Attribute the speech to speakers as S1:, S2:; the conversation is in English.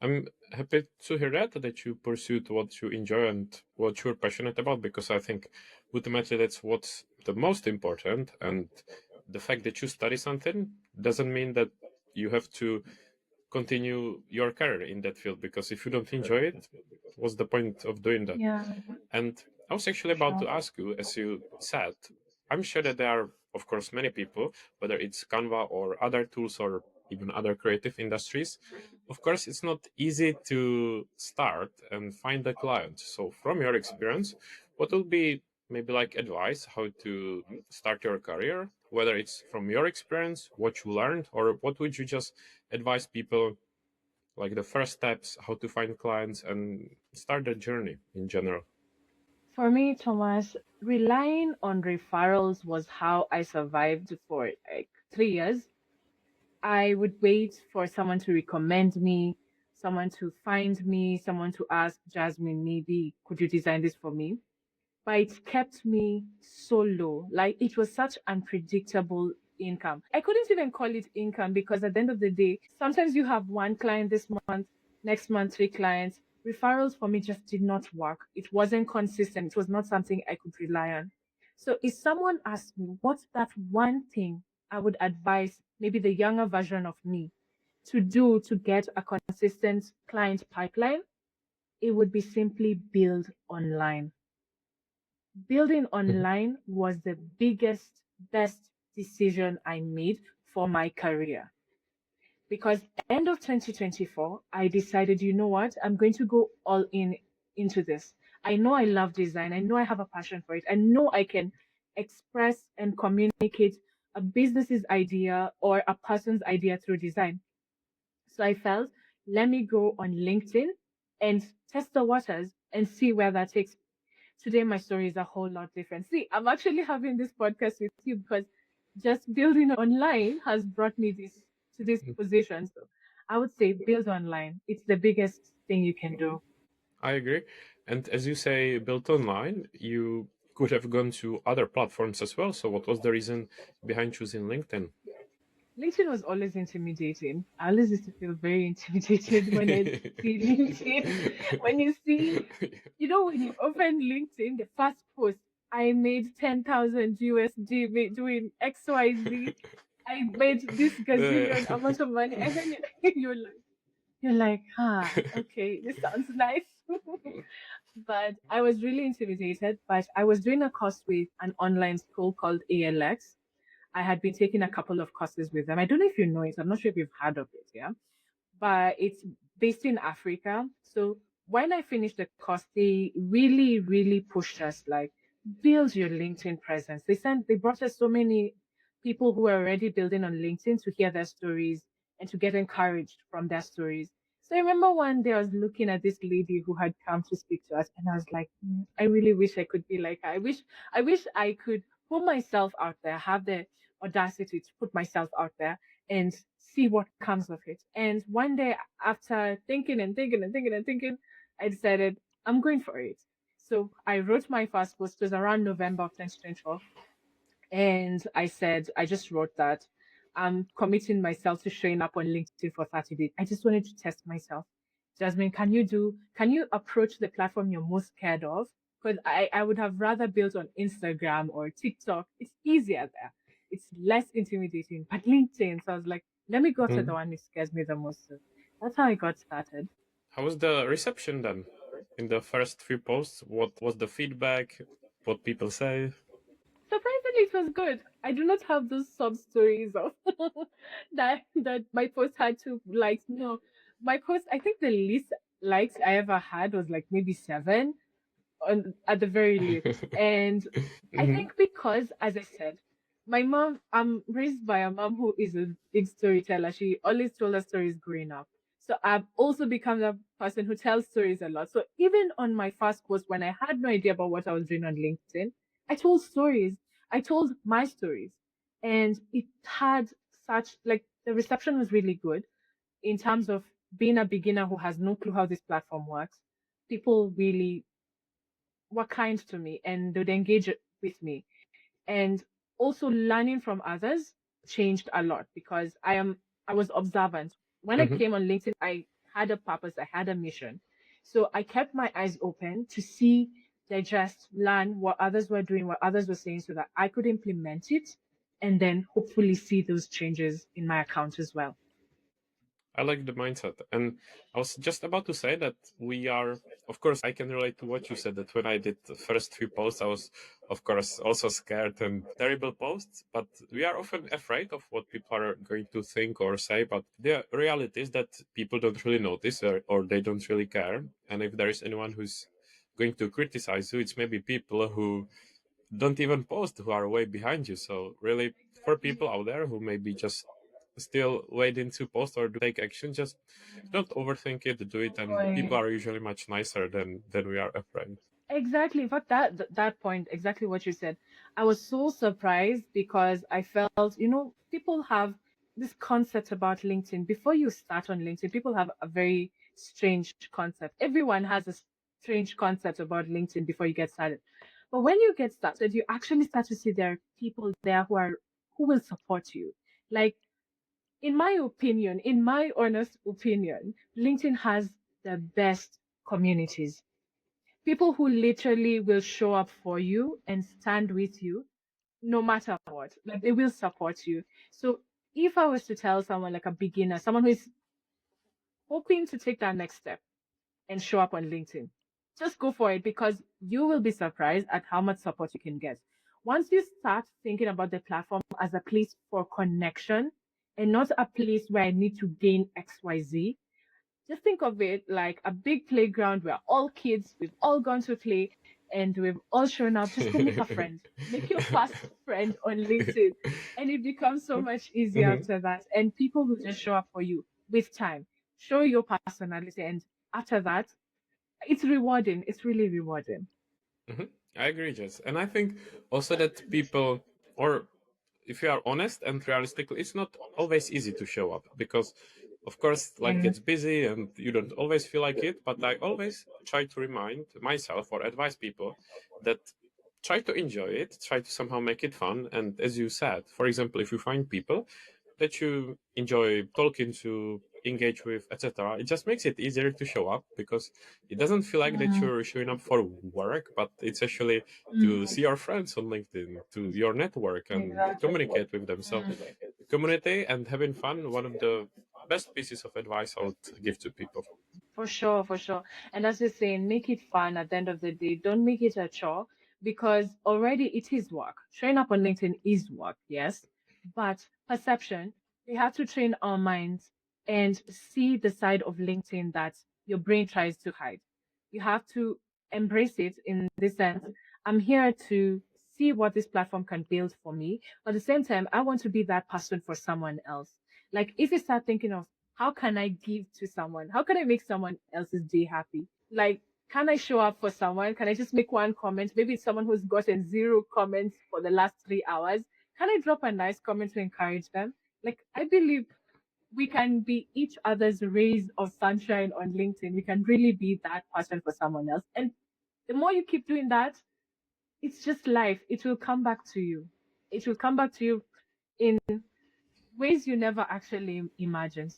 S1: I'm happy to hear that you pursued what you enjoy and what you're passionate about, because I think ultimately that's what's the most important. And the fact that you study something doesn't mean that you have to continue your career in that field, because if you don't enjoy it, what's the point of doing that?
S2: Yeah,
S1: And I was actually about
S2: sure.
S1: to ask you, as you said, I'm sure that there are, of course, many people, whether it's Canva or other tools or even other creative industries. Of course, it's not easy to start and find a client. So, from your experience, what would be maybe like advice how to start your career, whether it's from your experience, what you learned, or what would you just advise people, like the first steps, how to find clients and start the journey in general?
S2: For me, Thomas, relying on referrals was how I survived for like 3 years. I would wait for someone to recommend me, someone to find me, someone to ask Jasmine, maybe could you design this for me? But it kept me so low. Like it was such unpredictable income. I couldn't even call it income because at the end of the day, sometimes you have one client this month, next month, three clients. Referrals for me just did not work. It wasn't consistent. It was not something I could rely on. So if someone asked me what's that one thing I would advise maybe the younger version of me to do to get a consistent client pipeline, it would be simply build online. Building
S1: Mhm.
S2: online was the biggest, best decision I made for my career. Because end of 2024, I decided, you know what, I'm going to go all in into this. I know I love design. I know I have a passion for it. I know I can express and communicate a business's idea or a person's idea through design. So I felt, let me go on LinkedIn and test the waters and see where that takes. Today my story is a whole lot different. See, I'm actually having this podcast with you because just building online has brought me this to this position. So I would say build online. It's the biggest thing you can do.
S1: I agree. And as you say, built online, you could have gone to other platforms as well. So, what was the reason behind choosing LinkedIn?
S2: LinkedIn was always intimidating. I always used to feel very intimidated when I see LinkedIn. When you see, when you open LinkedIn, the first post, I made 10,000 USD doing XYZ. I made this gazillion
S1: Uh,
S2: amount of money. And then you're like, okay, this sounds nice. But I was really intimidated. But I was doing a course with an online school called ALX. I had been taking a couple of courses with them. I don't know if you know it. I'm not sure if you've heard of it. Yeah. But it's based in Africa. So when I finished the course, they really, really pushed us like build your LinkedIn presence. They brought us so many people who were already building on LinkedIn to hear their stories and to get encouraged from their stories. So I remember one day I was looking at this lady who had come to speak to us, and I was like, I really wish I could be like her. I wish I could put myself out there, have the audacity to put myself out there and see what comes of it. And one day, after thinking and thinking and thinking and thinking, I decided I'm going for it. So I wrote my first post. It was around November of 2024. And I said, I just wrote that I'm committing myself to showing up on LinkedIn for 30 days. I just wanted to test myself. Jasmine, can you approach the platform you're most scared of? Because I would have rather built on Instagram or TikTok. It's easier there. It's less intimidating. But LinkedIn, so I was like, let me go to the
S1: Mm.
S2: one that scares me the most. So that's how I got started.
S1: How was the reception then? In the first few posts, what was the feedback? What people say?
S2: Surprisingly, it was good. I do not have those sub stories of that my post had to likes. No, my post. I think the least likes I ever had was like maybe seven, at the very least. And I
S1: Mhm.
S2: think because, as I said, my mom, I'm raised by a mom who is a big storyteller. She always told us stories growing up. So I've also become the person who tells stories a lot. So even on my first post, when I had no idea about what I was doing on LinkedIn, I told stories. I told my stories. And it had such, like, the reception was really good in terms of being a beginner who has no clue how this platform works. People really were kind to me and they would engage with me. And also learning from others changed a lot because I was observant. When I
S1: Mhm.
S2: came on LinkedIn, I had a purpose, I had a mission. So I kept my eyes open to see, digest, learn what others were doing, what others were saying, so that I could implement it and then hopefully see those changes in my account as well.
S1: I like the mindset. And I was just about to say that we are, of course, I can relate to what you said, that when I did the first few posts, I was, of course, also scared and terrible posts, but we are often afraid of what people are going to think or say. But the reality is that people don't really notice, or they don't really care. And if there is anyone who's going to criticize you, it's maybe people who don't even post, who are way behind you. So really, for people out there who maybe just still waiting to post or take action, just don't overthink it, do it, and people
S2: Right.
S1: are usually much nicer than we are afraid.
S2: Exactly. In fact, that point, exactly what you said, I was so surprised because I felt, people have this concept about LinkedIn. Before you start on LinkedIn, people have a very strange concept. Everyone has a strange concept about LinkedIn before you get started. But when you get started, you actually start to see there are people there who will support you. Like, in my opinion, in my honest opinion, LinkedIn has the best communities, people who literally will show up for you and stand with you no matter what. Like, they will support you. So if I was to tell someone, like a beginner, someone who is hoping to take that next step and show up on LinkedIn, just go for it, because you will be surprised at how much support you can get. Once you start thinking about the platform as a place for connection and not a place where I need to gain XYZ, just think of it like a big playground where all kids, we've all gone to play and we've all shown up. Just go make a friend. Make your first friend on LinkedIn. And it becomes so much easier
S1: Mhm,
S2: after that. And people will just show up for you with time. Show your personality. And after that, it's rewarding. It's really rewarding.
S1: mhm. I agree, Jess. And I think also that people, or if you are honest and realistic, it's not always easy to show up because, of course, life
S2: Yeah.
S1: gets busy and you don't always feel like it. But I always try to remind myself or advise people that try to enjoy it, try to somehow make it fun. And as you said, for example, if you find people that you enjoy talking to, engage with, etc., it just makes it easier to show up because it doesn't feel like that
S2: Mm,
S1: you're showing up for work, but it's actually to
S2: mm,
S1: see your friends on LinkedIn, to your network and
S2: exactly.
S1: communicate with them. So,
S2: Mm.
S1: community and having fun, one of the best pieces of advice I would give to people.
S2: For sure, for sure. And as you're saying, make it fun at the end of the day. Don't make it a chore, because already it is work. Showing up on LinkedIn is work, yes. But perception, we have to train our minds and see the side of LinkedIn that your brain tries to hide. You have to embrace it in this sense. I'm here to see what this platform can build for me. But at the same time, I want to be that person for someone else. Like, if you start thinking of, how can I give to someone? How can I make someone else's day happy? Like, can I show up for someone? Can I just make one comment? Maybe it's someone who's gotten zero comments for the last 3 hours. Can I drop a nice comment to encourage them? Like, I believe we can be each other's rays of sunshine on LinkedIn. We can really be that person for someone else. And the more you keep doing that, it's just life. It will come back to you. It will come back to you in ways you never actually imagined.